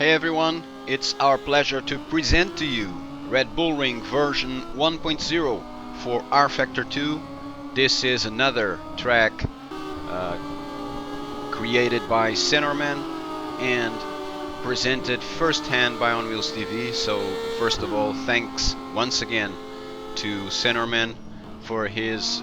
Hey everyone, it's our pleasure to present to you Red Bull Ring version 1.0 for rFactor 2. This is another track created by Centerman and presented firsthand by OnWheelsTV. So first of all, thanks once again to Centerman for his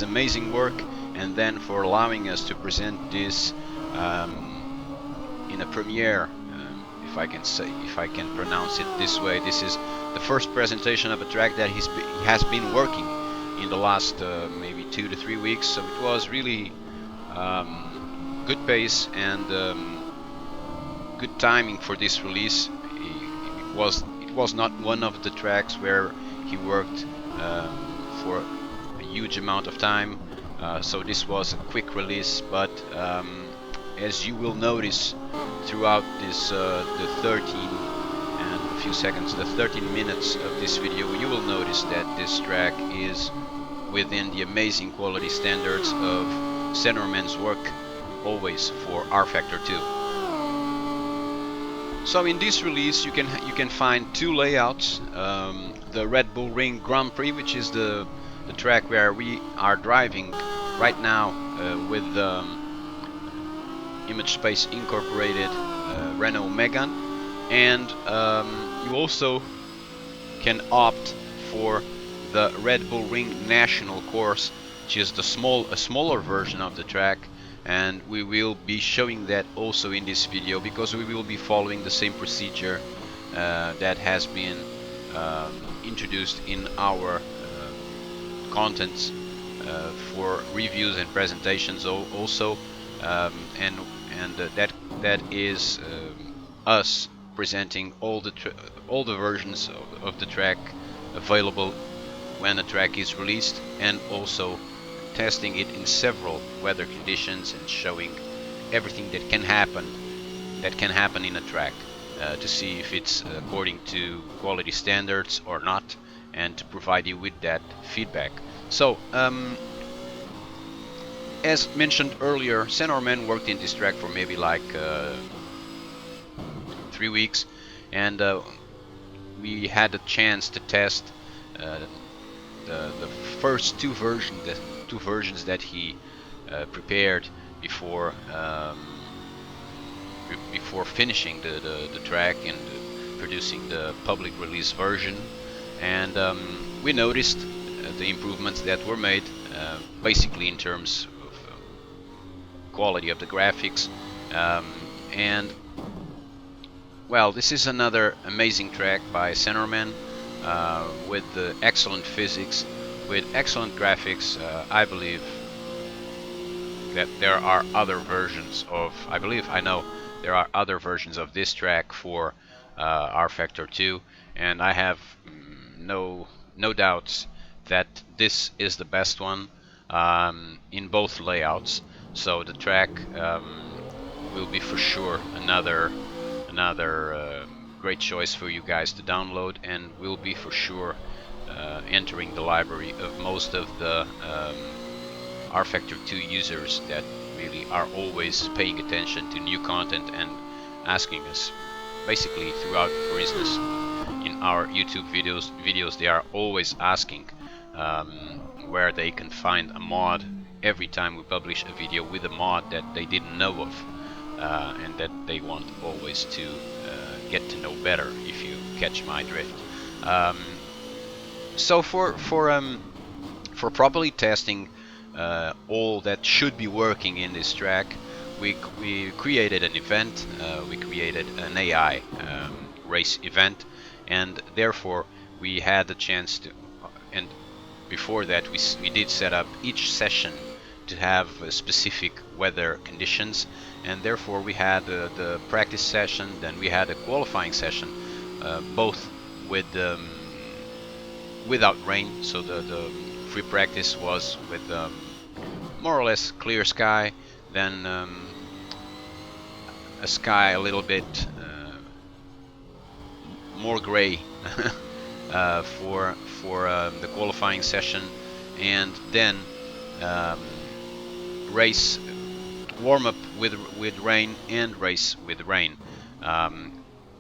amazing work, and then for allowing us to present this in a premiere. If I can pronounce it this way, this is the first presentation of a track that he has been working in the last maybe 2 to 3 weeks. So it was really good pace and good timing for this release. It was not one of the tracks where he worked for a huge amount of time. So this was a quick release, but as you will notice throughout this the 13 minutes of this video, you will notice that this track is within the amazing quality standards of Centerman's work, always for rFactor 2. So in this release you can find two layouts. The Red Bull Ring Grand Prix, which is the track where we are driving right now with Image Space Incorporated Renault Megane, and you also can opt for the Red Bull Ring National course, which is a smaller version of the track, and we will be showing that also in this video, because we will be following the same procedure that has been introduced in our contents for reviews and presentations also, and that is us presenting all the versions of the track available when a track is released, and also testing it in several weather conditions and showing everything that can happen in a track to see if it's according to quality standards or not, and to provide you with that feedback. So as mentioned earlier, Centerman worked in this track for maybe like 3 weeks, and we had a chance to test the first two versions that he prepared before finishing the track and producing the public release version. And we noticed the improvements that were made, basically in terms of quality of the graphics, and well, this is another amazing track by Centerman with the excellent physics, with excellent graphics. I believe that there are other versions of, I know there are other versions of this track for rFactor 2, and I have no doubts that this is the best one in both layouts. So the track will be for sure another great choice for you guys to download, and will be for sure entering the library of most of the rFactor 2 users that really are always paying attention to new content and asking us basically throughout, for instance, in our YouTube videos they are always asking where they can find a mod every time we publish a video with a mod that they didn't know of, and that they want always to get to know better, if you catch my drift. So for properly testing all that should be working in this track, we created an event. We created an AI race event, and therefore we had the chance to, and before that we did set up each session to have specific weather conditions, and therefore we had the practice session, then we had a qualifying session, both with without rain. So the free practice was with more or less clear sky, then a sky a little bit more gray for the qualifying session, and then race warm up with rain and race with rain.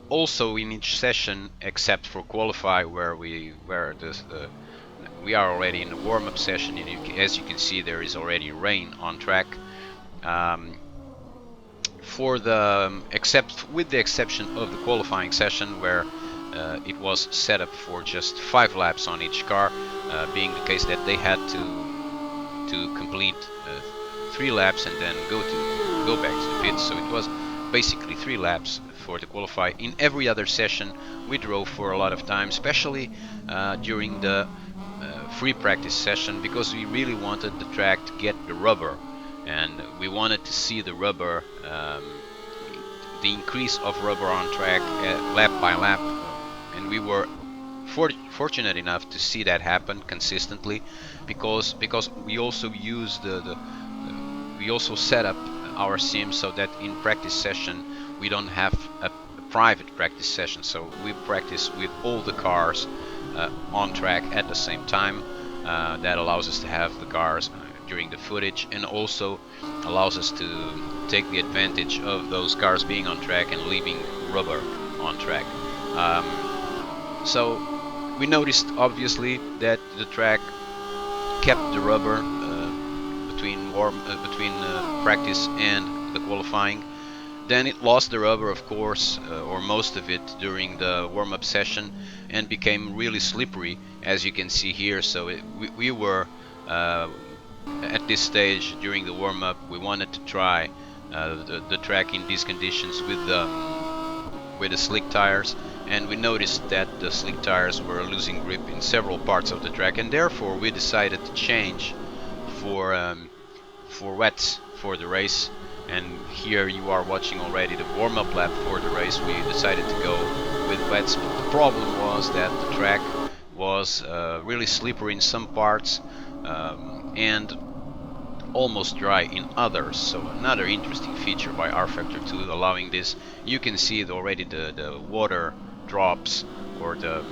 also in each session, except for qualify, where we are already in the warm-up session, and as you can see, there is already rain on track. For the except with the exception of the qualifying session, where it was set up for just 5 laps on each car, being the case that they had to complete 3 laps and then go back to the pits. So it was basically 3 laps for the qualify. In every other session, we drove for a lot of time, especially during the free practice session, because we really wanted the track to get the rubber, and we wanted to see the rubber, the increase of rubber on track lap by lap, and we were fortunate enough to see that happen consistently, because we also use we also set up our sim so that in practice session we don't have a private practice session, so we practice with all the cars on track at the same time. That allows us to have the cars during the footage, and also allows us to take the advantage of those cars being on track and leaving rubber on track. So we noticed obviously that the track kept the rubber between practice and the qualifying. Then it lost the rubber, of course, or most of it, during the warm-up session, and became really slippery, as you can see here. So we were at this stage during the warm-up, we wanted to try the track in these conditions with the slick tires, and we noticed that the slick tires were losing grip in several parts of the track, and therefore we decided to change for wets for the race. And here you are watching already the warm-up lap for the race. We decided to go with wets, but the problem was that the track was really slippery in some parts, and almost dry in others. So another interesting feature by rFactor 2 allowing this. You can see it already, the water drops, or the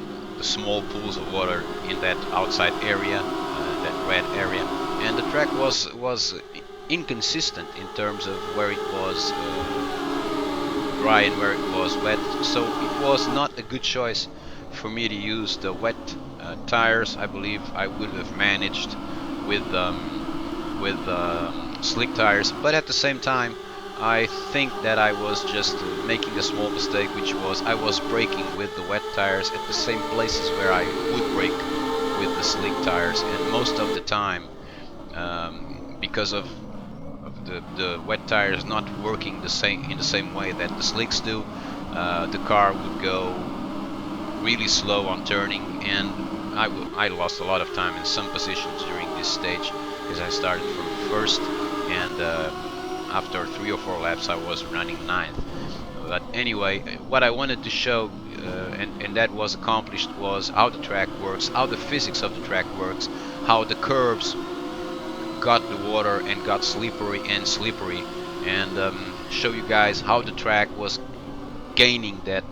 small pools of water in that outside area, that red area, and the track was inconsistent in terms of where it was dry and where it was wet. So it was not a good choice for me to use the wet tires. I believe I would have managed with slick tires, but at the same time I think that I was just making a small mistake, which was I was braking with the wet tires at the same places where I would brake with the slick tires, and most of the time, because of the wet tires not working in the same way that the slicks do, the car would go really slow on turning, and I lost a lot of time in some positions during this stage, because I started from first, and after 3 or 4 laps I was running 9th. But anyway, what I wanted to show, and that was accomplished, was how the track works, how the physics of the track works, how the curbs got the water and got slippery, and show you guys how the track was gaining that,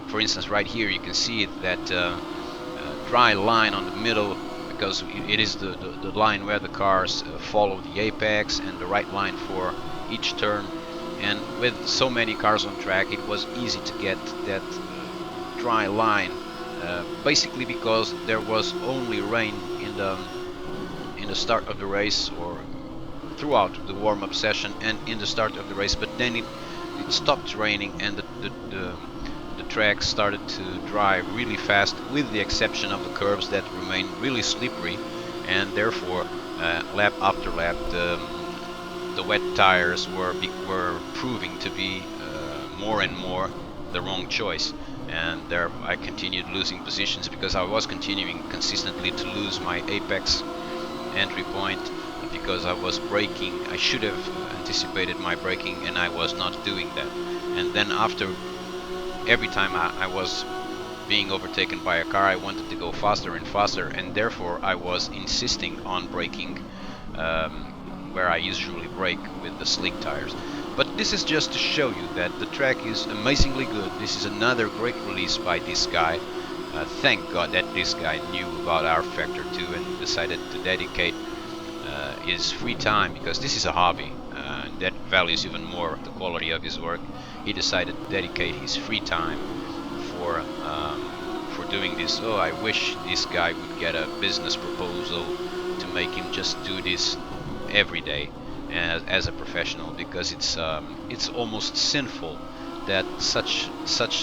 for instance right here you can see it, that dry line on the middle, because it is the line where the cars follow the apex, and the right line for each turn. And with so many cars on track, it was easy to get that dry line, basically because there was only rain in the start of the race, or throughout the warm-up session and in the start of the race, but then it stopped raining, and the track started to dry really fast, with the exception of the curves that remained really slippery, and therefore lap after lap the wet tires were proving to be more and more the wrong choice, and there I continued losing positions, because I was continuing consistently to lose my apex entry point, because I was braking. I should have anticipated my braking, and I was not doing that. And then after every time I was being overtaken by a car, I wanted to go faster and faster, and therefore I was insisting on braking where I usually brake with the slick tires. But this is just to show you that the track is amazingly good. This is another great release by this guy. Thank God that this guy knew about rFactor 2 and decided to dedicate his free time, because this is a hobby that values even more the quality of his work. he decided to dedicate his free time for doing this. Oh, I wish this guy would get a business proposal to make him just do this every day as a professional, because it's almost sinful that such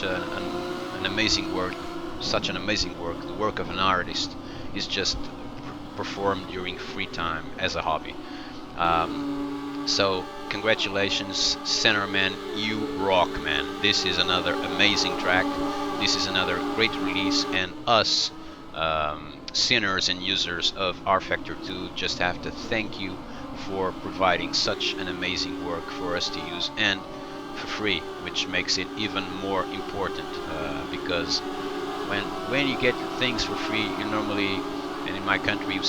an amazing work, the work of an artist, is just performed during free time as a hobby. So congratulations, Centerman, you rock, man. This is another amazing track. This is another great release, and us sinners and users of rFactor 2 just have to thank you for providing such an amazing work for us to use, and for free, which makes it even more important, because when you get things for free, you normally, and in my country you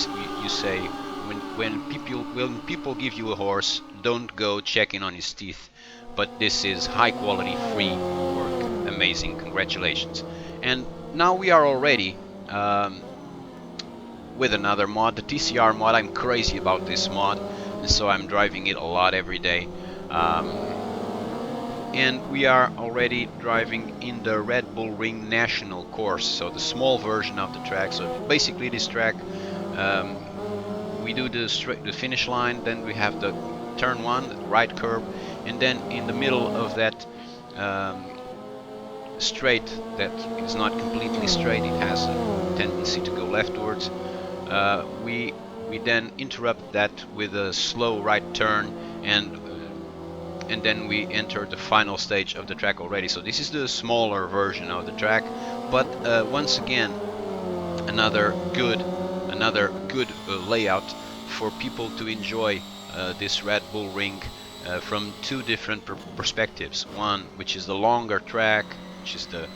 say, when people give you a horse, don't go checking on his teeth. But this is high quality free work. Amazing, congratulations. And now we are already with another mod, the TCR mod. I'm crazy about this mod, and so I'm driving it a lot every day. And we are already driving in the Red Bull Ring National course, so the small version of the track. So basically this track, we do the finish line, then we have the turn one, the right curve, and then in the middle of that straight that is not completely straight, it has a tendency to go leftwards. We then interrupt that with a slow right turn, and then we enter the final stage of the track already. So this is the smaller version of the track, but once again, another good layout for people to enjoy this Red Bull Ring from two different perspectives. One which is the longer track, which is the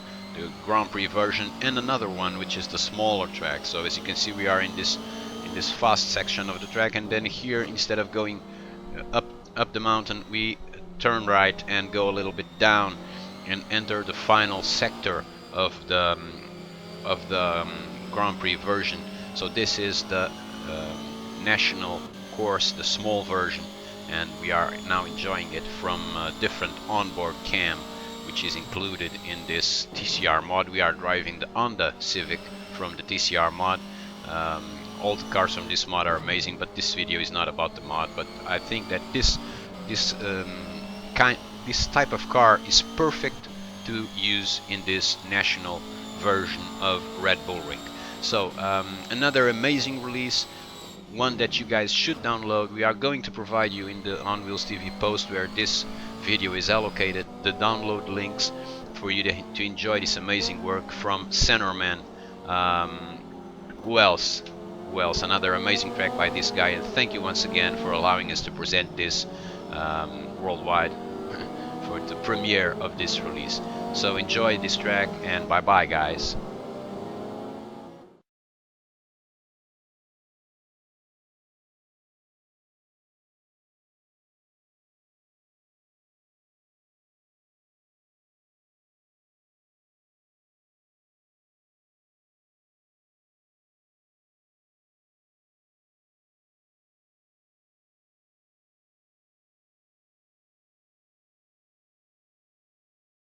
Grand Prix version, and another one which is the smaller track. So as you can see, we are in this fast section of the track, and then here, instead of going up the mountain, we turn right and go a little bit down and enter the final sector of the Grand Prix version. So this is the national course, the small version, and we are now enjoying it from a different onboard cam, which is included in this TCR mod. We are driving the Honda Civic from the TCR mod. All the cars from this mod are amazing, but this video is not about the mod. But I think that this type of car is perfect to use in this national version of Red Bull Ring. So another amazing release, one that you guys should download. We are going to provide you in the OnWheelsTV post where this video is allocated the download links for you to enjoy this amazing work from Centerman. Who else? Another amazing track by this guy, and thank you once again for allowing us to present this worldwide for the premiere of this release. So enjoy this track, and bye bye guys.